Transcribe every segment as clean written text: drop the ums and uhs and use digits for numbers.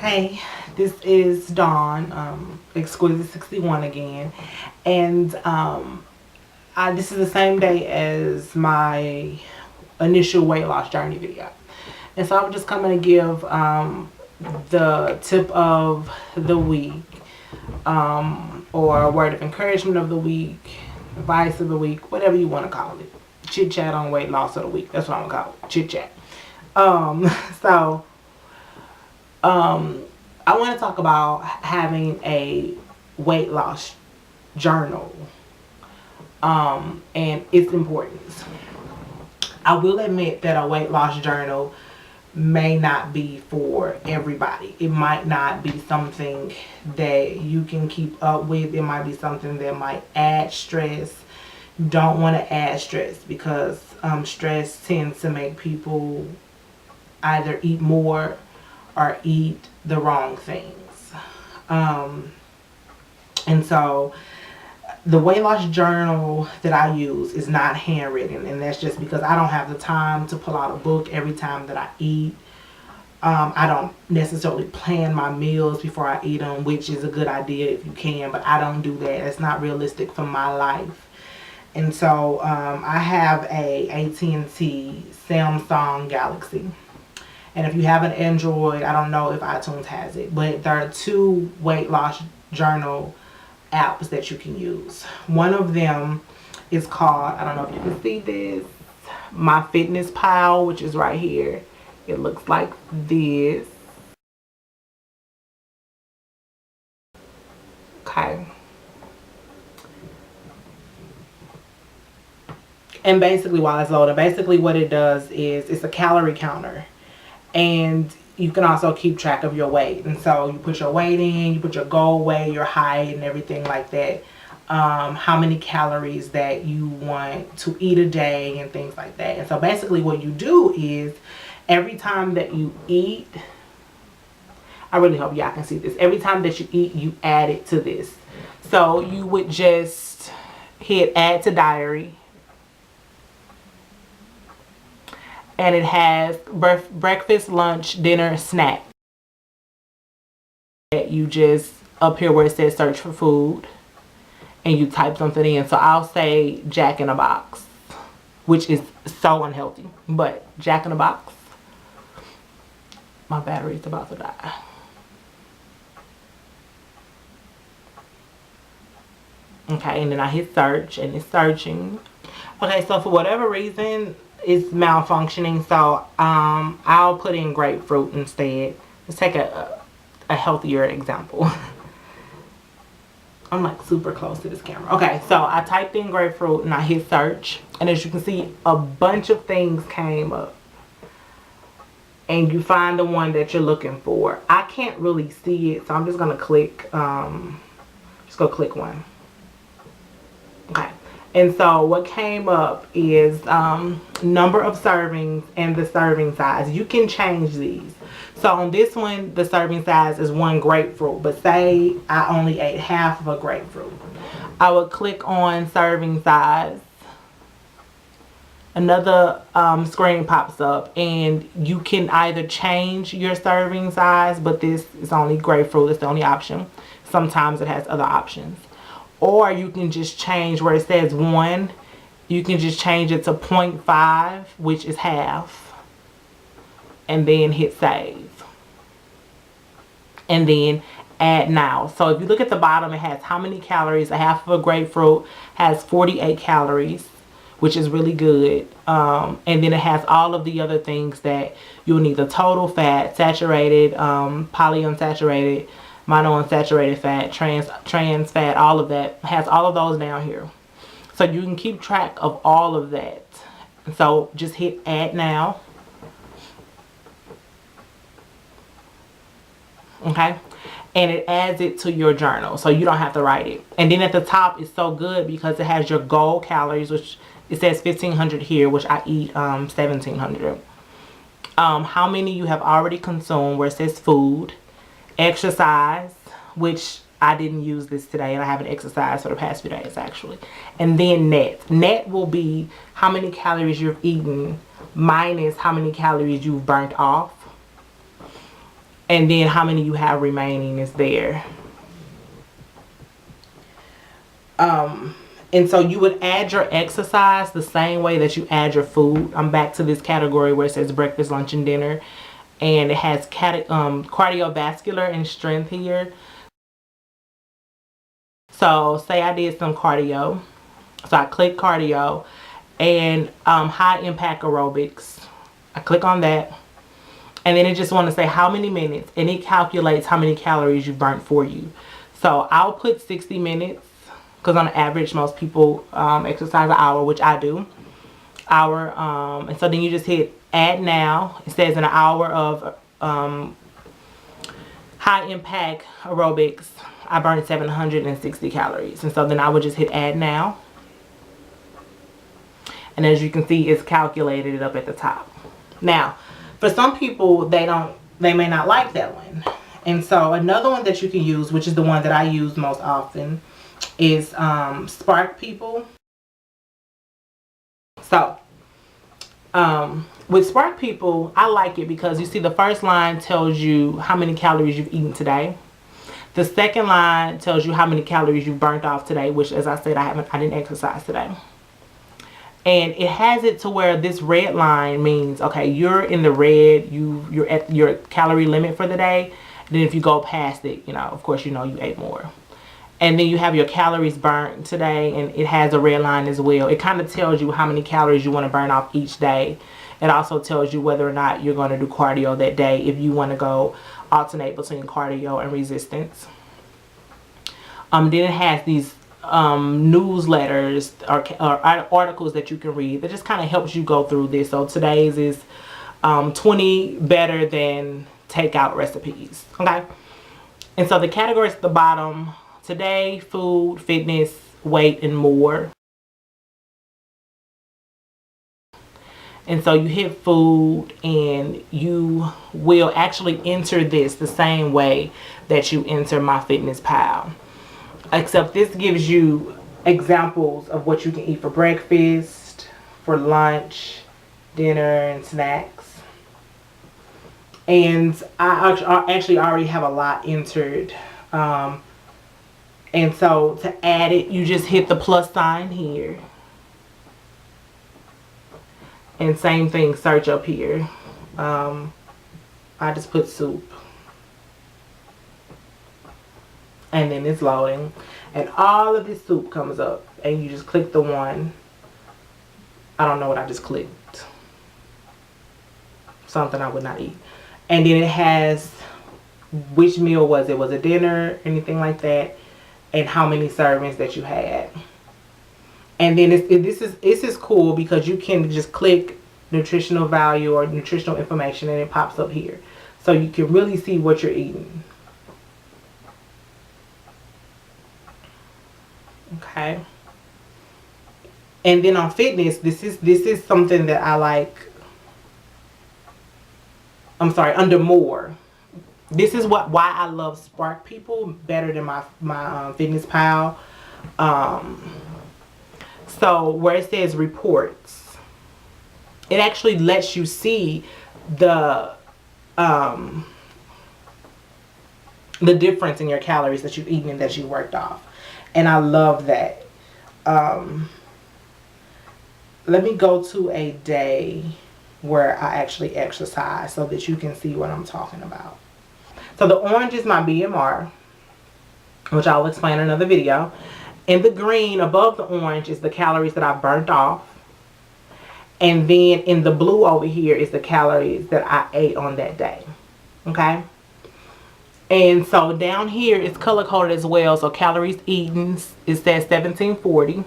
Hey, this is Dawn, Exquisite 61 again, and this is the same day as my initial weight loss journey video, and so I'm just coming to give the tip of the week, or a word of encouragement of the week, advice of the week, whatever you want to call it. Chit chat on weight loss of the week. That's what I'm gonna call it. Chit chat. Um, so I want to talk about having a weight loss journal and its importance. I will admit that a weight loss journal may not be for everybody. It might not be something that you can keep up with. It might be something that might add stress. Don't want to add stress because stress tends to make people either eat more or eat the wrong things. And so the weight loss journal that I use is not handwritten, and that's just because I don't have the time to pull out a book every time that I eat. I don't necessarily plan my meals before I eat them, which is a good idea if you can, but I don't do that. It's not realistic for my life. And so I have a AT&T Samsung Galaxy. And if you have an Android, I don't know if iTunes has it, but there are two weight loss journal apps that you can use. One of them is called, I don't know if you can see this, My Fitness Pal, which is right here. It looks like this. Okay. And basically, while it's loading, basically what it does is it's a calorie counter. And you can also keep track of your weight. And so you put your weight in, you put your goal weight, your height, and everything like that. How many calories that you want to eat a day and things like that. And so basically what you do is every time that you eat, I really hope y'all can see this. Every time that you eat, you add it to this. So you would just hit add to diary. And it has breakfast, lunch, dinner, snack. You just, up here where it says search for food, and you type something in. So I'll say Jack in a Box, which is so unhealthy, but Jack in a Box. My battery's about to die. Okay, and then I hit search, and it's searching. Okay, so for whatever reason, it's malfunctioning, so I'll put in grapefruit instead. Let's take a healthier example. I'm like super close to this camera. Okay, so I typed in grapefruit and I hit search, and as you can see, a bunch of things came up, and you find the one that you're looking for. I can't really see it, so I'm just gonna click just go click one. Okay. And so what came up is number of servings and the serving size. You can change these. So on this one, the serving size is 1 grapefruit. But say I only ate half of a grapefruit. I would click on serving size. Another screen pops up, and you can either change your serving size, but this is only grapefruit. It's the only option. Sometimes it has other options. Or you can just change where it says 1. You can just change it to 0.5, which is half. And then hit save. And then add now. So if you look at the bottom, it has how many calories. A half of a grapefruit has 48 calories, which is really good. And then it has all of the other things that you'll need. The total fat, saturated, polyunsaturated, monounsaturated fat, trans fat, all of that. Has all of those down here. So you can keep track of all of that. So just hit add now. Okay. And it adds it to your journal, so you don't have to write it. And then at the top, it's so good because it has your goal calories, which it says 1,500 here, which I eat 1,700. How many you have already consumed, where it says food. Exercise, which I didn't use this today, and I haven't exercised for the past few days actually. And then net will be how many calories you've eaten minus how many calories you've burnt off. and then how many you have remaining is there. And so you would add your exercise the same way that you add your food. I'm back to this category where it says breakfast, lunch, and dinner. And it has cardiovascular and strength here. So say I did some cardio. So I click cardio and high impact aerobics. I click on that. And then it just want to say how many minutes. And it calculates how many calories you burnt for you. So I'll put 60 minutes. Because on average, most people exercise an hour, which I do. And so then you just hit add now. It says in an hour of high impact aerobics, I burned 760 calories. And so then I would just hit add now. And as you can see, it's calculated it up at the top. Now, for some people, they may not like that one. And so another one that you can use, which is the one that I use most often, is Spark People. So with Spark People, I like it because you see the first line tells you how many calories you've eaten today. The second line tells you how many calories you've burnt off today, which, as I said, I didn't exercise today. And it has it to where this red line means, okay, you're in the red, you're at your calorie limit for the day. And then if you go past it, of course, you ate more. And then you have your calories burnt today, and it has a red line as well. It kind of tells you how many calories you want to burn off each day. It also tells you whether or not you're going to do cardio that day, if you want to go alternate between cardio and resistance. Then it has these newsletters or articles that you can read that just kind of helps you go through this. So today's is 20 better than takeout recipes. Okay. And so the categories at the bottom: today, food, fitness, weight, and more. And so you hit food, and you will actually enter this the same way that you enter MyFitnessPal. Except this gives you examples of what you can eat for breakfast, for lunch, dinner, and snacks. And I actually already have a lot entered. And so to add it, you just hit the plus sign here. And same thing, search up here. I just put soup. And then it's loading. And all of this soup comes up. And you just click the one. I don't know what I just clicked. Something I would not eat. And then it has which meal was it. Was it dinner? Anything like that. And how many servings that you had. And then this is cool because you can just click nutritional value or nutritional information and it pops up here. So you can really see what you're eating. Okay. And then on fitness, this is something that I like. I'm sorry, under more. This is why I love Spark People better than my FitnessPal. So where it says reports, it actually lets you see the difference in your calories that you've eaten and that you worked off. And I love that. Let me go to a day where I actually exercise so that you can see what I'm talking about. So the orange is my BMR, which I'll explain in another video. And the green above the orange is the calories that I burnt off. And then in the blue over here is the calories that I ate on that day. Okay? And so down here it's color coded as well. So calories eaten, it says 1740.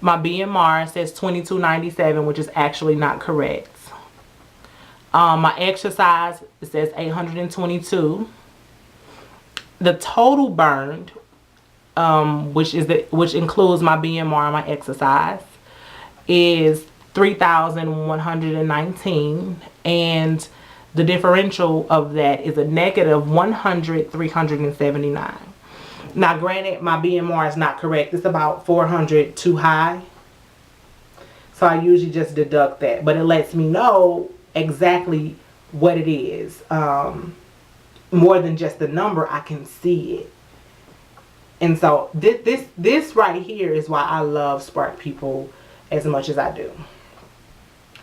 My BMR says 2297, which is actually not correct. My exercise, it says 822. The total burned, which includes my BMR and my exercise, is 3,119, and the differential of that is a negative 379. Now granted, my BMR is not correct. It's about 400 too high. So I usually just deduct that. But it lets me know exactly what it is. more than just the number, I can see it. And so this right here is why I love Spark People as much as I do.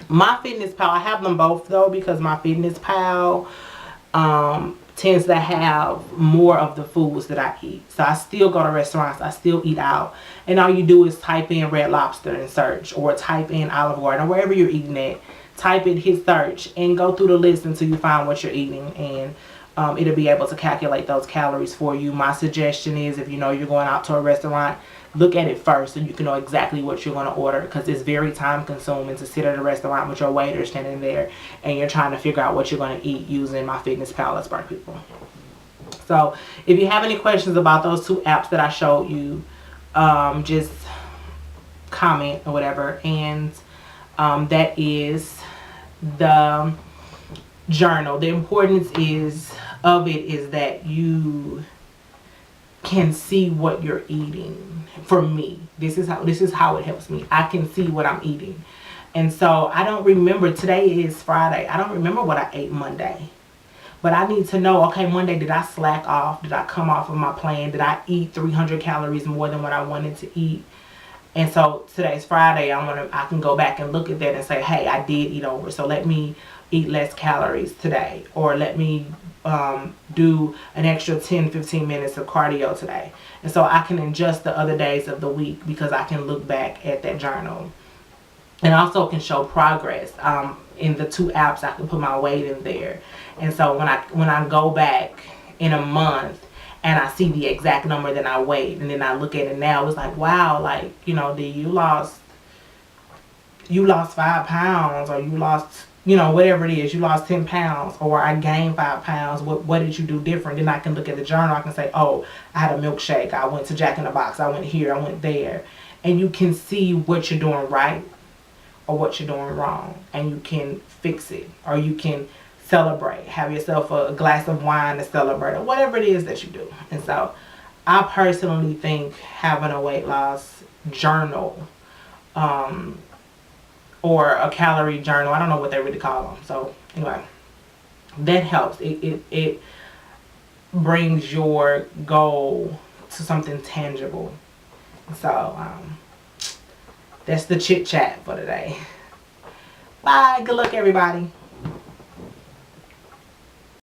My Fitness Pal, I have them both though, because my Fitness Pal tends to have more of the foods that I eat. So I still go to restaurants, I still eat out, and all you do is type in Red Lobster and search, or type in Olive Garden, or wherever you're eating at, type it, hit search, and go through the list until you find what you're eating, and it'll be able to calculate those calories for you. My suggestion is, if you know you're going out to a restaurant, look at it first so you can know exactly what you're going to order, because it's very time consuming to sit at a restaurant with your waiter standing there and you're trying to figure out what you're going to eat using My Fitness Pal at Spark People. So if you have any questions about those two apps that I showed you, just comment or whatever. And that is the journal. The importance of it is that you can see what you're eating. For me, this is how it helps me. I can see what I'm eating. And so I don't remember, today is Friday, I don't remember what I ate Monday, but I need to know, okay, Monday, did I slack off? Did I come off of my plan? Did I eat 300 calories more than what I wanted to eat? And so today's Friday, I can go back and look at that and say, hey, I did eat over, so let me eat less calories today, or let me do an extra 10-15 minutes of cardio today. And so I can adjust the other days of the week, because I can look back at that journal, and also can show progress. In the two apps, I can put my weight in there, and so when I go back in a month and I see the exact number that I weighed, and then I look at it now, it's like, wow, like, you know, you lost 5 pounds, or you lost, you know, whatever it is, you lost 10 pounds, or I gained 5 pounds. What did you do different? Then I can look at the journal. I can say, oh, I had a milkshake. I went to Jack in the Box. I went here. I went there. And you can see what you're doing right or what you're doing wrong. And you can fix it, or you can celebrate. Have yourself a glass of wine to celebrate, or whatever it is that you do. And so I personally think having a weight loss journal, or a calorie journal, I don't know what they really call them. So anyway, that helps. It brings your goal to something tangible. So that's the chit chat for today. Bye. Good luck, everybody.